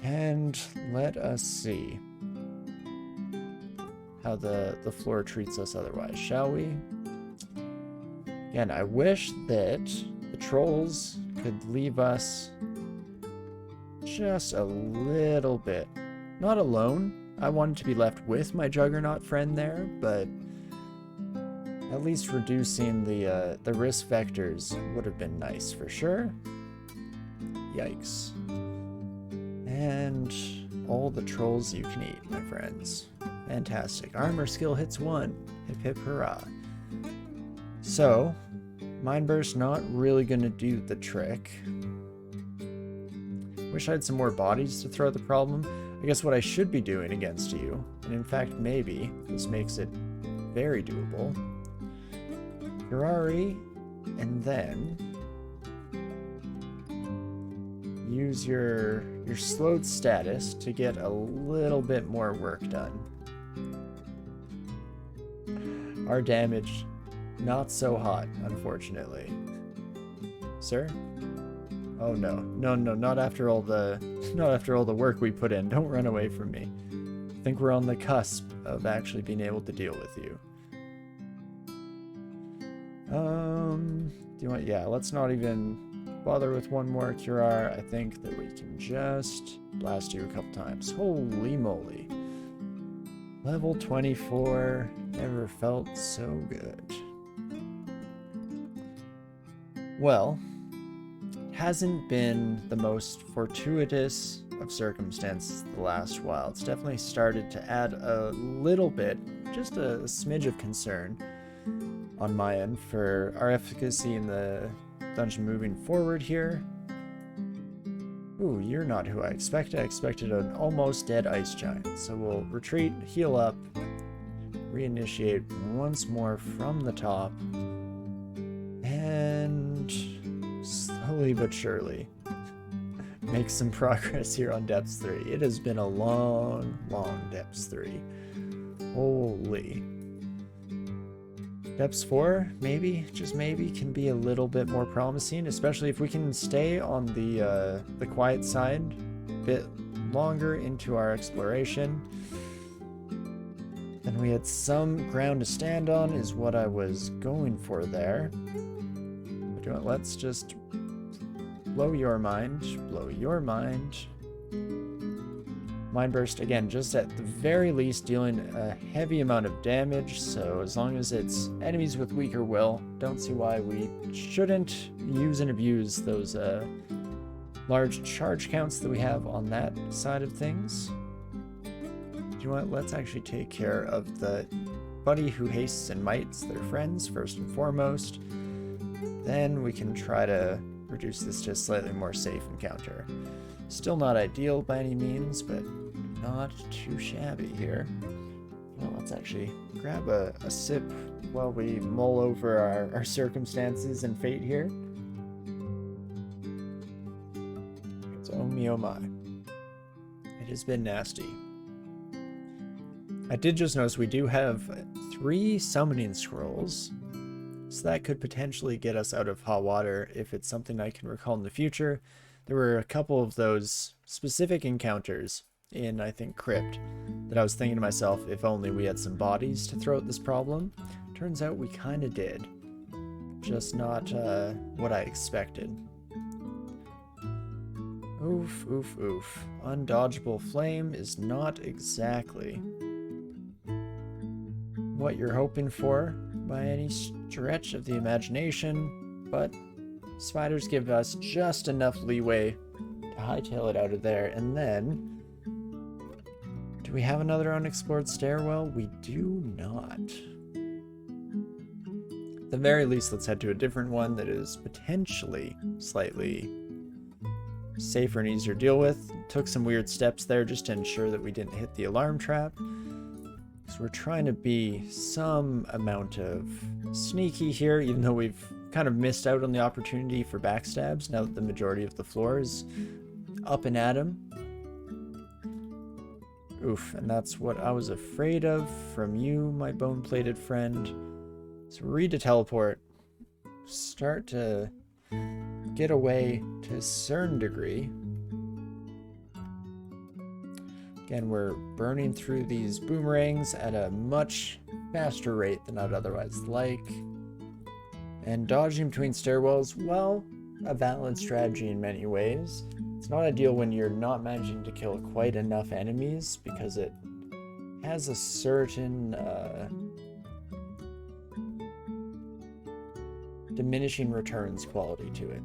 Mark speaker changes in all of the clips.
Speaker 1: And let us see how the floor treats us otherwise, shall we? Again, I wish that the trolls could leave us just a little bit. Not alone. I wanted to be left with my Juggernaut friend there, but at least reducing the risk vectors would have been nice for sure. Yikes. And all the trolls you can eat, my friends. Fantastic. Armor skill hits 1. Hip hip hurrah. So, Mind Burst not really gonna do the trick. Wish I had some more bodies to throw at the problem. I guess what I should be doing against you, and in fact maybe, this makes it very doable. Ferrari, and then use your slowed status to get a little bit more work done. Our damage, not so hot, unfortunately. Sir? Oh no, not after all the work we put in. Don't run away from me. I think we're on the cusp of actually being able to deal with you. Do you want? Yeah, let's not even bother with one more Curar. I think that we can just blast you a couple times. Holy moly. Level 24, never felt so good. Well, it hasn't been the most fortuitous of circumstances the last while. It's definitely started to add a little bit, just a smidge of concern on my end for our efficacy in the dungeon moving forward here. Ooh, you're not who I expected. I expected an almost dead ice giant. So we'll retreat, heal up, reinitiate once more from the top, and slowly but surely make some progress here on Depths 3. It has been a long Depths 3. Holy. Depths 4, maybe, just maybe, can be a little bit more promising, especially if we can stay on the quiet side a bit longer into our exploration. And we had some ground to stand on is what I was going for there. But you know what, let's just blow your mind, blow your mind. Mind Burst, again, just at the very least dealing a heavy amount of damage, so as long as it's enemies with weaker will, don't see why we shouldn't use and abuse those large charge counts that we have on that side of things. Do you know what? Let's actually take care of the buddy who hastes and mites their friends first and foremost. Then we can try to reduce this to a slightly more safe encounter. Still not ideal by any means, but not too shabby here. Well, let's actually grab a sip while we mull over our circumstances and fate here. It's oh me oh my. It has been nasty. I did just notice we do have 3 summoning scrolls, so that could potentially get us out of hot water if it's something I can recall in the future. There were a couple of those specific encounters in, I think, Crypt that I was thinking to myself, if only we had some bodies to throw at this problem. Turns out we kind of did. Just not what I expected. Oof, oof, oof. Undodgeable flame is not exactly what you're hoping for by any stretch of the imagination, but spiders give us just enough leeway to hightail it out of there. And then, do we have another unexplored stairwell? We do not. At the very least, let's head to a different one that is potentially slightly safer and easier to deal with. Took some weird steps there just to ensure that we didn't hit the alarm trap. So we're trying to be some amount of sneaky here, even though we've kind of missed out on the opportunity for backstabs now that the majority of the floor is up and at him. Oof, and that's what I was afraid of from you, my bone-plated friend. So read to teleport. Start to get away to a certain degree. Again, we're burning through these boomerangs at a much faster rate than I'd otherwise like. And dodging between stairwells, well, a valid strategy in many ways. It's not ideal when you're not managing to kill quite enough enemies because it has a certain diminishing returns quality to it.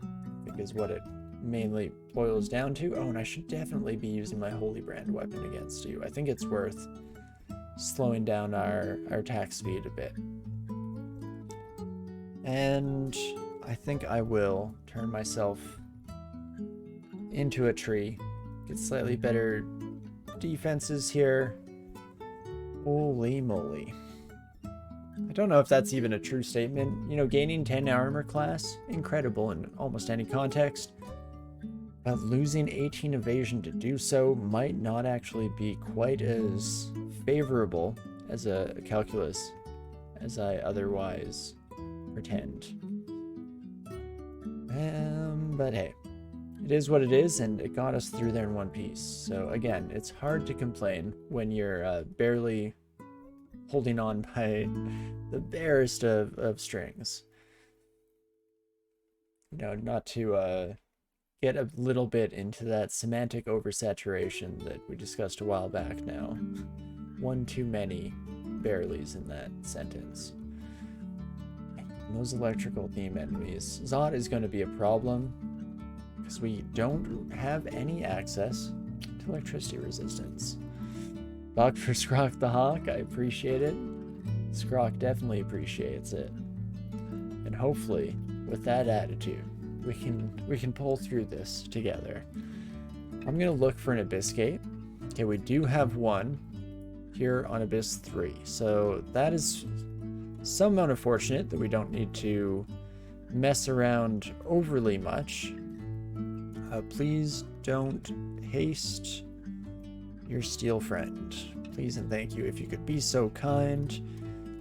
Speaker 1: I think is what it mainly boils down to. Oh, and I should definitely be using my Holy Brand weapon against you. I think it's worth slowing down our attack speed a bit. And I think I will turn myself into a tree. Get slightly better defenses here. Holy moly. I don't know if that's even a true statement. You know, gaining 10 armor class, incredible in almost any context. But losing 18 evasion to do so might not actually be quite as favorable as a calculus as I otherwise pretend. But hey, it is what it is, and it got us through there in one piece. So again, it's hard to complain when you're barely holding on by the barest of strings. You know, not to get a little bit into that semantic oversaturation that we discussed a while back now. One too many barelys in that sentence. And those electrical theme enemies. Zot is going to be a problem because we don't have any access to electricity resistance. Dr. Scrock the Hawk, I appreciate it. Scrock definitely appreciates it. And hopefully, with that attitude, we can pull through this together. I'm gonna look for an Abyss Gate. Okay, we do have one here on Abyss 3. So that is some amount of fortunate that we don't need to mess around overly much. Please don't haste your steel friend. Please and thank you, if you could be so kind.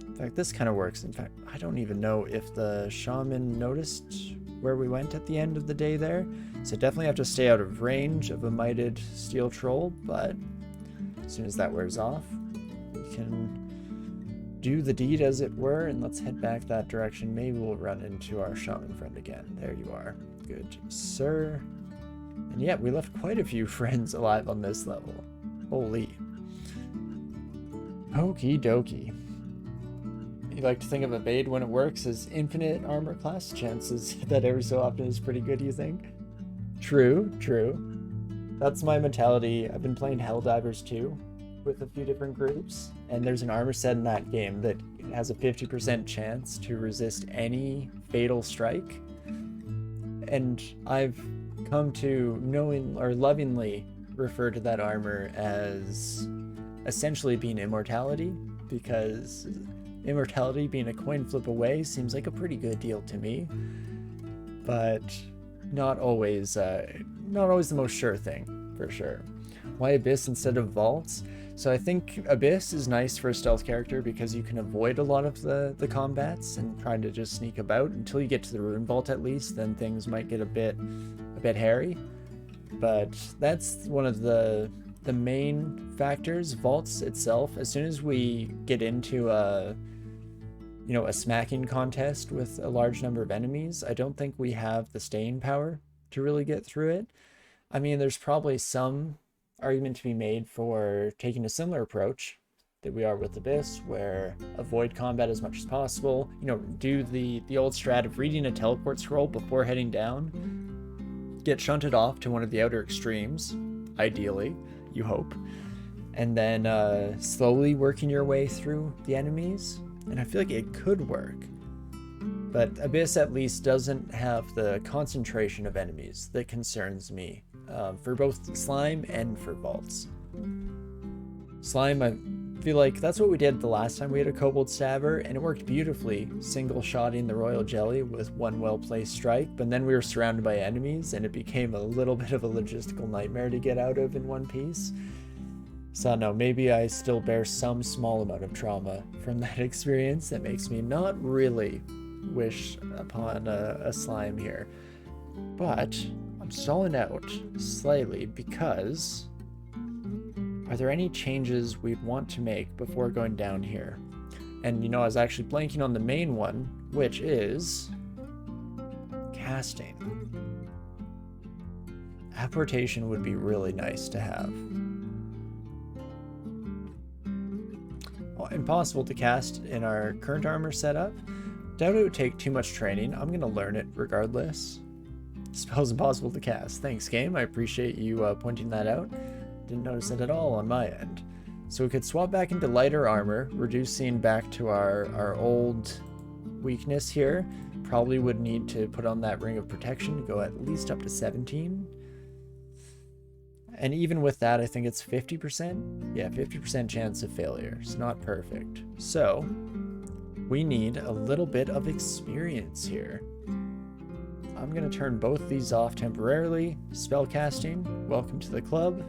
Speaker 1: In fact, this kind of works. In fact, I don't even know if the shaman noticed where we went at the end of the day there. So definitely have to stay out of range of a mighted steel troll, but as soon as that wears off, we can do the deed as it were, and let's head back that direction. Maybe we'll run into our shaman friend again. There you are. Good, sir. And yeah, we left quite a few friends alive on this level. Holy. Okie dokie. You like to think of Evade when it works as infinite armor class? Chances that every so often is pretty good, you think? True, true. That's my mentality. I've been playing Helldivers too, with a few different groups, and there's an armor set in that game that has a 50% chance to resist any fatal strike. And I've come to knowing or lovingly refer to that armor as essentially being immortality, because immortality being a coin flip away seems like a pretty good deal to me, but not always the most sure thing, for sure. Why Abyss instead of Vaults? So I think Abyss is nice for a stealth character because you can avoid a lot of the combats and trying to just sneak about until you get to the Rune Vault at least. Then things might get a bit hairy. But that's one of the main factors. Vaults itself, as soon as we get into a smacking contest with a large number of enemies, I don't think we have the staying power to really get through it. I mean, there's probably some argument to be made for taking a similar approach that we are with Abyss, where avoid combat as much as possible, do the old strat of reading a teleport scroll before heading down, get shunted off to one of the outer extremes, ideally, you hope, and then slowly working your way through the enemies. And I feel like it could work, but Abyss at least doesn't have the concentration of enemies that concerns me, for both Slime and for Vaults. Slime, I feel like that's what we did the last time we had a Kobold Stabber, and it worked beautifully, single-shotting the Royal Jelly with one well-placed strike, but then we were surrounded by enemies, and it became a little bit of a logistical nightmare to get out of in one piece. So no, maybe I still bear some small amount of trauma from that experience that makes me not really wish upon a slime here. But I'm stalling out slightly because Are there any changes we'd want to make before going down here? And you know, I was actually blanking on the main one, which is casting. Apportation would be really nice to have. Well, impossible to cast in our current armor setup. Doubt it would take too much training. I'm going to learn it regardless. Spell's impossible to cast. Thanks, game. I appreciate you pointing that out. Didn't notice it at all on my end. So we could swap back into lighter armor, reducing back to our old weakness here. Probably would need to put on that ring of protection to go at least up to 17. And even with that, I think it's 50%. Yeah, 50% chance of failure. It's not perfect. So we need a little bit of experience here. I'm going to turn both these off temporarily. Spellcasting, welcome to the club.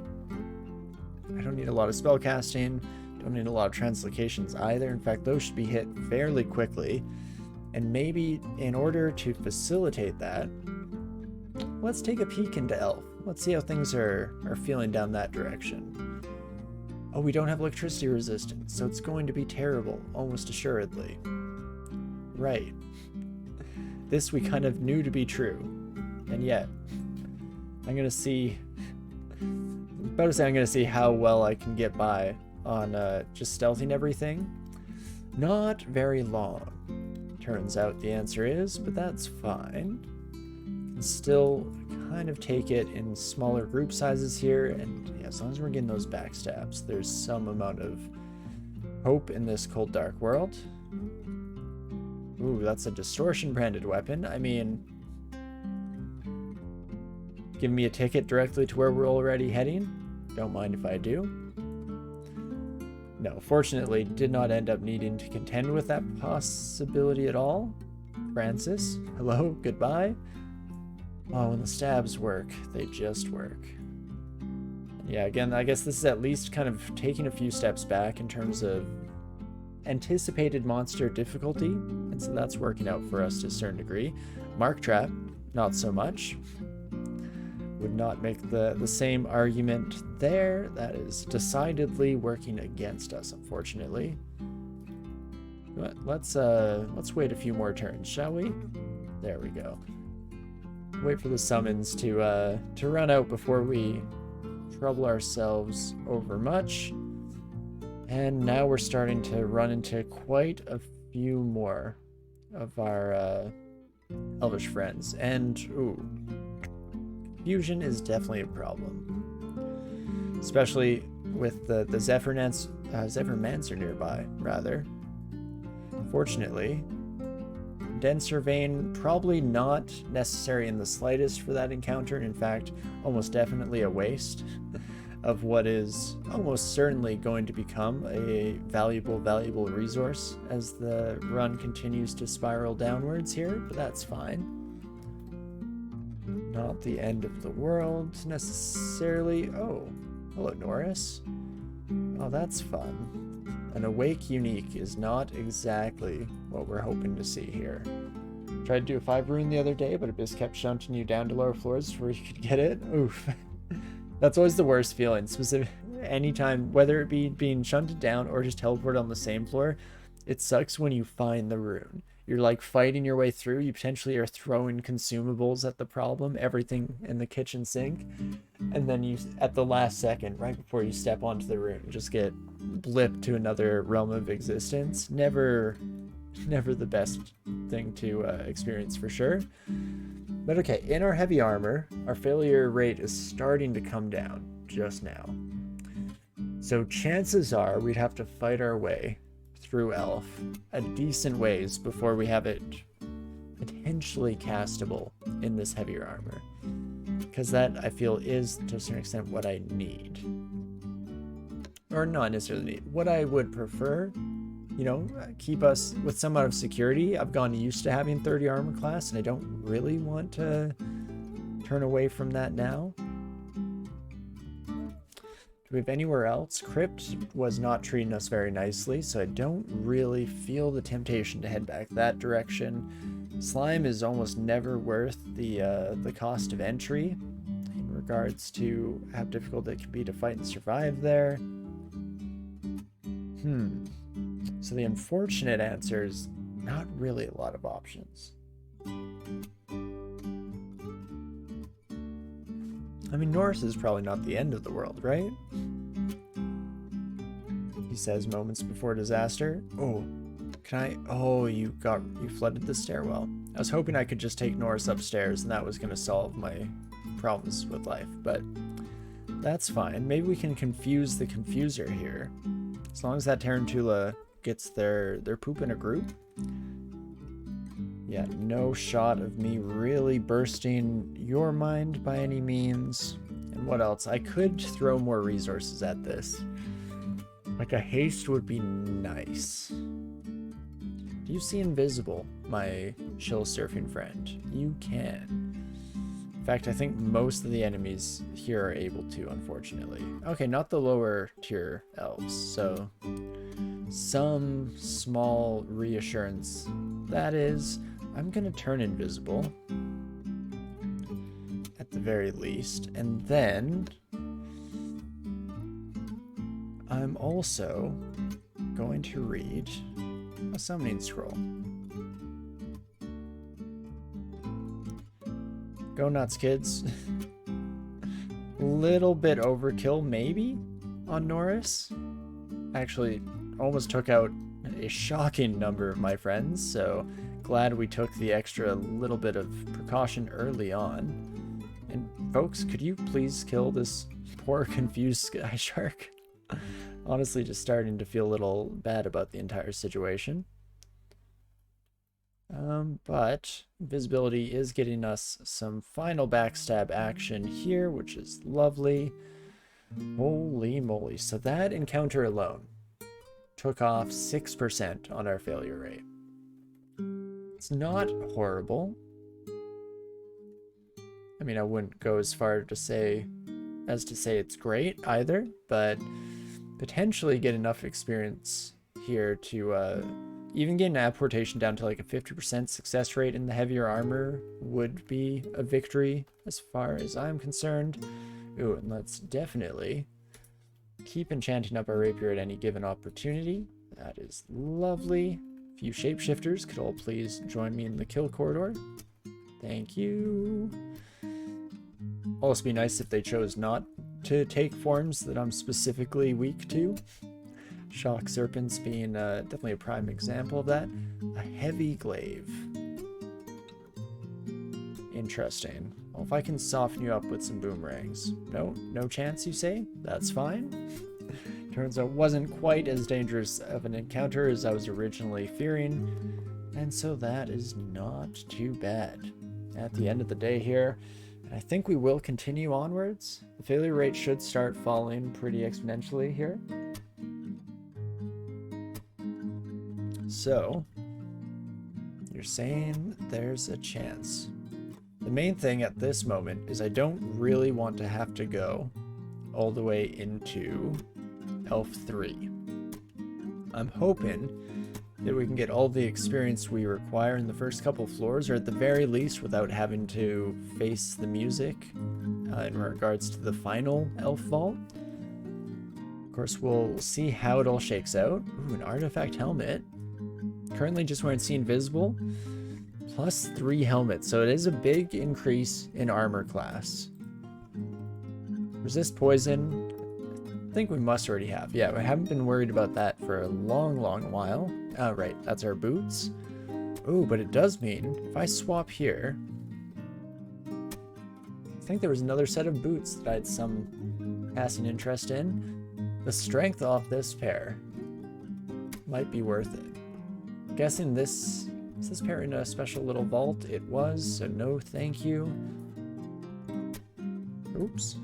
Speaker 1: I don't need a lot of spellcasting. Don't need a lot of translocations either. In fact, those should be hit fairly quickly. And maybe in order to facilitate that, let's take a peek into Elf. Let's see how things are feeling down that direction. Oh, we don't have electricity resistance, so it's going to be terrible, almost assuredly. Right. This we kind of knew to be true. And yet, I'm going to see... I'm going to see how well I can get by on just stealthing everything. Not very long. Turns out the answer is, but that's fine. Can still kind of take it in smaller group sizes here, and yeah, as long as we're getting those backstabs, there's some amount of hope in this cold dark world. Ooh, that's a distortion branded weapon. I mean, give me a ticket directly to where we're already heading. Don't mind if I do. No, fortunately, did not end up needing to contend with that possibility at all. Francis, hello, goodbye. Oh, when the stabs work, they just work. Yeah, again, I guess this is at least kind of taking a few steps back in terms of anticipated monster difficulty, and so that's working out for us to a certain degree. Mark Trap, not so much. Would not make the same argument there. That is decidedly working against us, unfortunately. But let's wait a few more turns, shall we? There we go. Wait for the summons to run out before we trouble ourselves over much. And now we're starting to run into quite a few more of our elvish friends. And ooh, confusion is definitely a problem, especially with the Zephyrancer nearby. Rather, fortunately. Denser Vein, probably not necessary in the slightest for that encounter. In fact, almost definitely a waste of what is almost certainly going to become a valuable resource as the run continues to spiral downwards here, but that's fine. Not the end of the world necessarily. Oh, hello Norris. Oh, that's fun. An awake unique is not exactly what we're hoping to see here. Tried to do a 5 rune the other day, but Abyss kept shunting you down to lower floors before you could get it. Oof. That's always the worst feeling. Anytime, whether it be being shunted down or just teleported on the same floor, it sucks when you find the rune. You're like fighting your way through. You potentially are throwing consumables at the problem, everything in the kitchen sink. And then you, at the last second, right before you step onto the rune, just get blipped to another realm of existence. Never the best thing to experience for sure. But okay, in our heavy armor, our failure rate is starting to come down just now. So chances are we'd have to fight our way through Elf a decent ways before we have it potentially castable in this heavier armor. Because that, I feel, is to a certain extent what I need. Or not necessarily need. What I would prefer, you know, keep us with some amount of security. I've gotten used to having 30 armor class, and I don't really want to turn away from that now. Do we have anywhere else? Crypt was not treating us very nicely, so I don't really feel the temptation to head back that direction. Slime is almost never worth the cost of entry. And we're regards to how difficult it can be to fight and survive there. So the unfortunate answer is not really a lot of options. I mean, Norse is probably not the end of the world, right? He says moments before disaster. Oh, can I? Oh, you flooded the stairwell. I was hoping I could just take Norse upstairs and that was going to solve my problems with life, but that's fine. Maybe we can confuse the confuser here. As long as that Tarantula gets their poop in a group. Yeah, no shot of me really bursting your mind by any means. And what else? I could throw more resources at this. Like a haste would be nice. Do you see invisible, my chill surfing friend? You can. In fact, I think most of the enemies here are able to, unfortunately. Okay, not the lower tier elves, so some small reassurance. That is, I'm gonna turn invisible at the very least, and then I'm also going to read a summoning scroll. Go nuts, kids. Little bit overkill, maybe, on Norris. Actually, almost took out a shocking number of my friends, so glad we took the extra little bit of precaution early on. And folks, could you please kill this poor confused sky shark? Honestly, just starting to feel a little bad about the entire situation. But visibility is getting us some final backstab action here, which is lovely. Holy moly. So that encounter alone took off 6% on our failure rate. It's not horrible. I mean, I wouldn't go as far to say it's great either, but potentially get enough experience here to even getting apportation down to like a 50% success rate in the heavier armor would be a victory as far as I'm concerned. Ooh, and let's definitely keep enchanting up our rapier at any given opportunity. That is lovely. A few shapeshifters could all please join me in the kill corridor. Thank you. Also be nice if they chose not to take forms that I'm specifically weak to. Shock serpents being definitely a prime example of that. A heavy glaive. Interesting. Well, if I can soften you up with some boomerangs. No chance, you say? That's fine. Turns out it wasn't quite as dangerous of an encounter as I was originally fearing, and so that is not too bad. At the end of the day here, and I think we will continue onwards. The failure rate should start falling pretty exponentially here. So, you're saying there's a chance. The main thing at this moment is I don't really want to have to go all the way into Elf 3. I'm hoping that we can get all the experience we require in the first couple floors, or at the very least without having to face the music in regards to the final Elf Vault. Of course, we'll see how it all shakes out. Ooh, an artifact helmet. Currently just wearing See Invisible, plus 3 helmets, so it is a big increase in armor class. Resist poison, I think we must already have. Yeah, I haven't been worried about that for a long while. Oh, right, that's our boots. Oh, but it does mean if I swap here, I think there was another set of boots that I had some passing interest in. The strength off this pair might be worth it. Guessing is this pair in a special little vault? It was, so no thank you. Oops.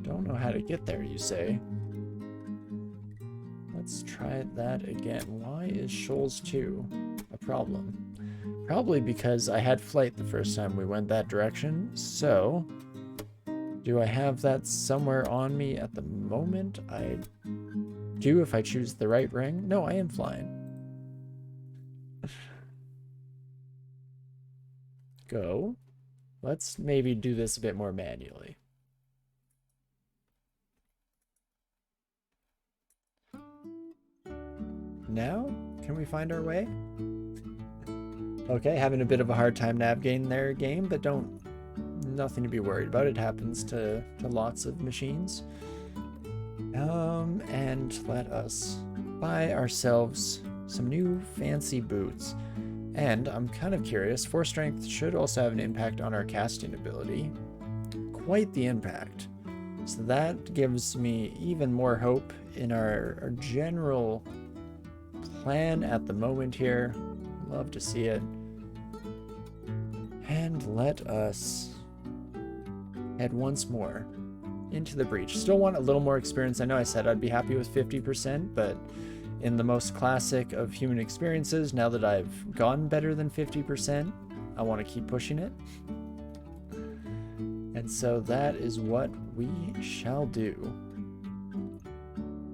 Speaker 1: Don't know how to get there, you say. Let's try that again. Why is Shoals 2 a problem? Probably because I had flight the first time we went that direction, so do I have that somewhere on me at the moment? I do if I choose the right ring. No, I am flying. Go. Let's maybe do this a bit more manually. Now, can we find our way? Okay, having a bit of a hard time navigating their game, but nothing to be worried about. It happens to lots of machines. And let us buy ourselves some new fancy boots. And I'm kind of curious, 4 strength should also have an impact on our casting ability. Quite the impact. So that gives me even more hope in our general plan at the moment here. Love to see it. And let us head once more into the breach. Still want a little more experience. I know I said I'd be happy with 50%, but in the most classic of human experiences, now that I've gone better than 50%, I want to keep pushing it. And so that is what we shall do.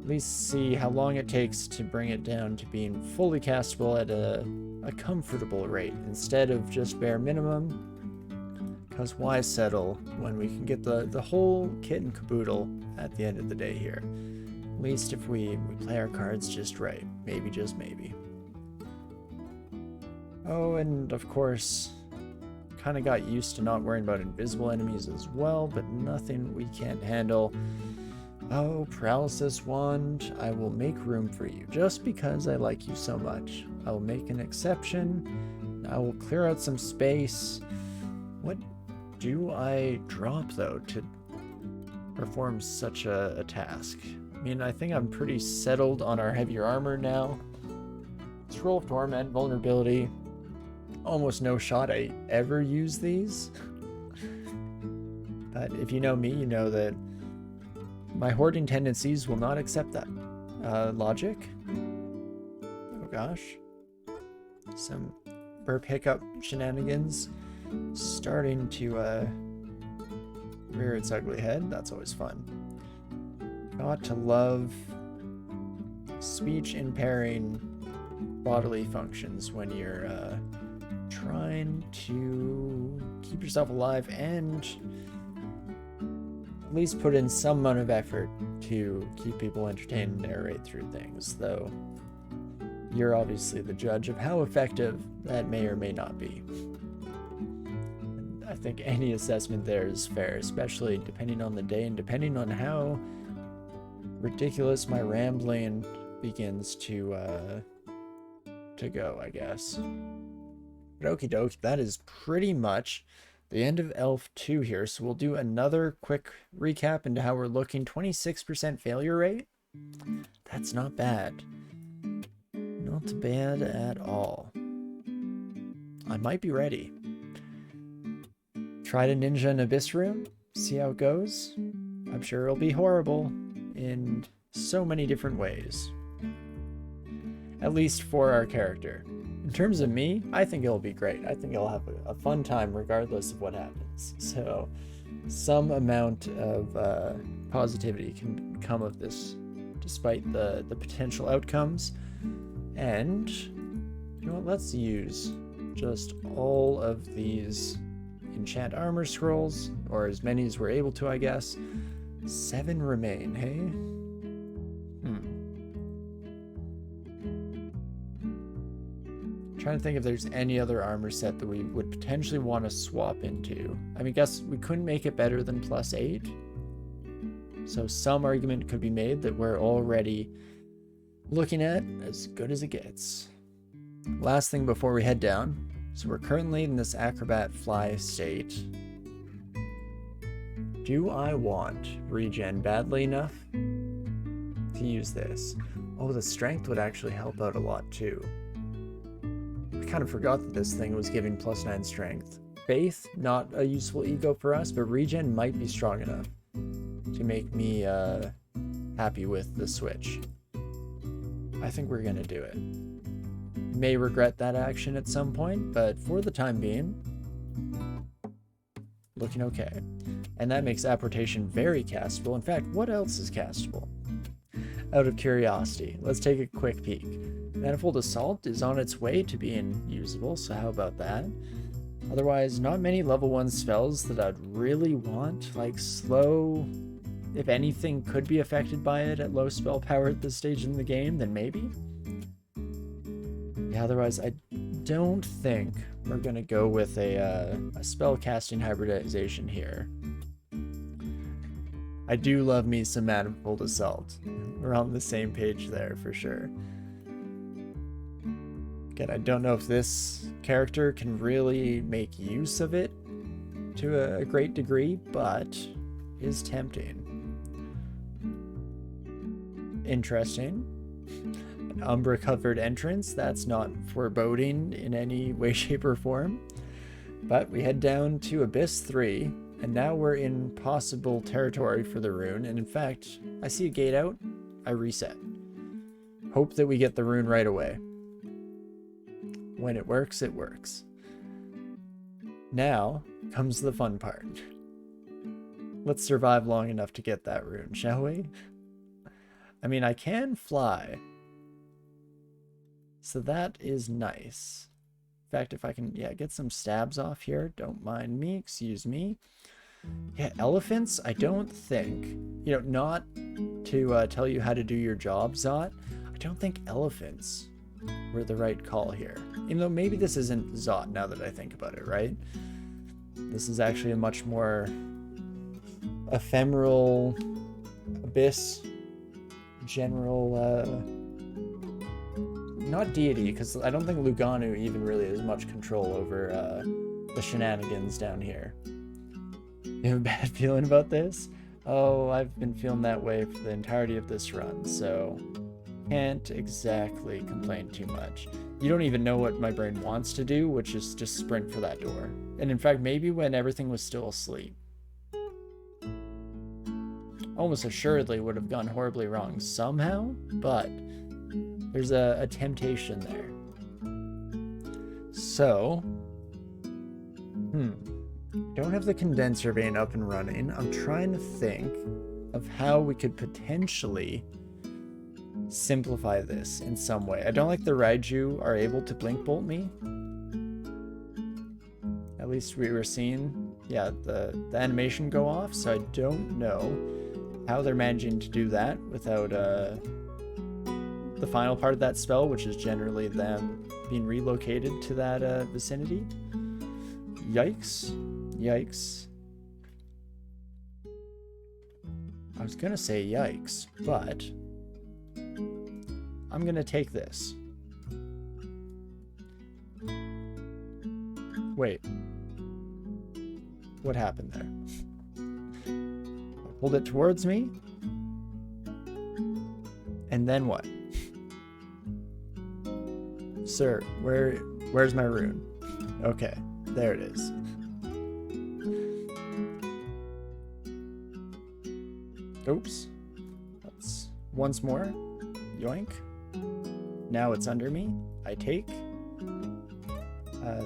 Speaker 1: At least see how long it takes to bring it down to being fully castable at a comfortable rate instead of just bare minimum. Because why settle when we can get the whole kit and caboodle at the end of the day here? At least if we play our cards just right. Maybe, just maybe. Oh, and of course, kind of got used to not worrying about invisible enemies as well, but nothing we can't handle. Oh, Paralysis Wand, I will make room for you, just because I like you so much. I will make an exception. I will clear out some space. What do I drop, though, to perform such a task? I mean, I think I'm pretty settled on our heavier armor now. Scroll of Torment, Vulnerability. Almost no shot I ever use these. But if you know me, you know that my hoarding tendencies will not accept that. Logic. Oh gosh. Some burp hiccup shenanigans starting to rear its ugly head. That's always fun. Got to love speech impairing bodily functions when you're trying to keep yourself alive and at least put in some amount of effort to keep people entertained and narrate through things, though you're obviously the judge of how effective that may or may not be. And I think any assessment there is fair, especially depending on the day and depending on how ridiculous my rambling begins to go, I guess. But okie doke, that is pretty much the end of Elf 2 here, so we'll do another quick recap into how we're looking. 26% failure rate? That's not bad. Not bad at all. I might be ready. Try to ninja an Abyss room, see how it goes. I'm sure it'll be horrible in so many different ways. At least for our character. In terms of me, I think it'll be great. I think I'll have a fun time regardless of what happens. So some amount of positivity can come of this despite the potential outcomes. And you know what, let's use just all of these enchant armor scrolls, or as many as we're able to, I guess. 7 remain, hey? Trying to think if there's any other armor set that we would potentially want to swap into. I mean, guess we couldn't make it better than +8. So some argument could be made that we're already looking at as good as it gets. Last thing before we head down. So we're currently in this acrobat fly state. Do I want regen badly enough to use this? Oh, the strength would actually help out a lot too. I kind of forgot that this thing was giving +9 strength. Faith, not a useful ego for us, but regen might be strong enough to make me happy with the switch. I think we're gonna do it. May regret that action at some point, but for the time being, looking okay. And that makes apportation very castable. In fact, what else is castable? Out of curiosity, let's take a quick peek. Manifold Assault is on its way to being usable, so how about that? Otherwise, not many level 1 spells that I'd really want. Like slow, if anything could be affected by it at low spell power at this stage in the game, then maybe. Yeah, otherwise I don't think we're gonna go with a spell casting hybridization here. I do love me some Manifold Assault. We're on the same page there for sure. Again, I don't know if this character can really make use of it to a great degree, but is tempting. Interesting. An Umbra-covered entrance, that's not foreboding in any way, shape, or form. But we head down to Abyss 3, and now we're in possible territory for the rune, and in fact, I see a gate out, I reset. Hope that we get the rune right away. When it works, it works. Now comes the fun part. Let's survive long enough to get that rune, shall we? I mean, I can fly. So that is nice. In fact, if I can, yeah, get some stabs off here, don't mind me, excuse me. Yeah, elephants, I don't think, you know, not to tell you how to do your job, Zot, I don't think elephants were the right call here. Even though maybe this isn't Zot now that I think about it, right? This is actually a much more ephemeral abyss general, not deity, because I don't think Luganu even really has much control over the shenanigans down here. You have a bad feeling about this? Oh, I've been feeling that way for the entirety of this run, so can't exactly complain too much. You don't even know what my brain wants to do, which is just sprint for that door. And in fact, maybe when everything was still asleep. Almost assuredly would have gone horribly wrong somehow, but there's a temptation there. So, don't have the condenser vein up and running. I'm trying to think of how we could potentially simplify this in some way. I don't like the Raiju are able to blink bolt me. At least we were seeing, yeah, the animation go off, so I don't know how they're managing to do that without the final part of that spell, which is generally them being relocated to that vicinity. Yikes. Yikes. I was gonna say yikes, but I'm gonna take this. Wait. What happened there? I pulled it towards me. And then what? Sir, where's my rune? Okay, there it is. Oops. That's once more. Yoink. Now it's under me. I take.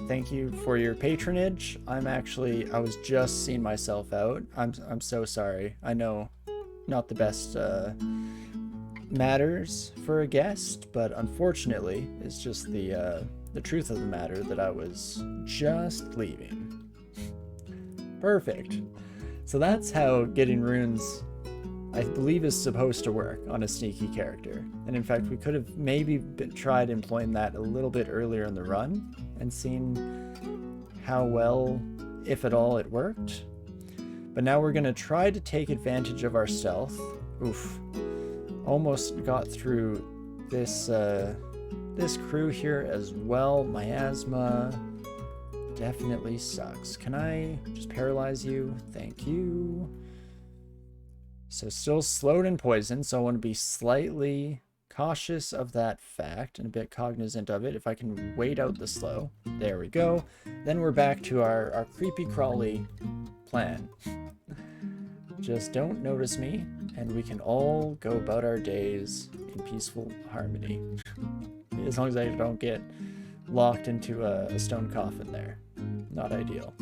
Speaker 1: Thank you for your patronage. I was just seeing myself out. I'm so sorry. I know, not the best matters for a guest, but unfortunately, it's just the truth of the matter that I was just leaving. Perfect. So that's how getting runes, I believe, is supposed to work on a sneaky character. And in fact, we could have maybe tried employing that a little bit earlier in the run and seen how well, if at all, it worked. But now we're going to try to take advantage of our stealth. Oof. Almost got through this this crew here as well. Miasma definitely sucks. Can I just paralyze you? Thank you. So still slowed and poisoned, so I want to be slightly cautious of that fact and a bit cognizant of it. If I can wait out the slow. There we go. Then we're back to our creepy crawly plan. Just don't notice me, and we can all go about our days in peaceful harmony. As long as I don't get locked into a stone coffin there. Not ideal.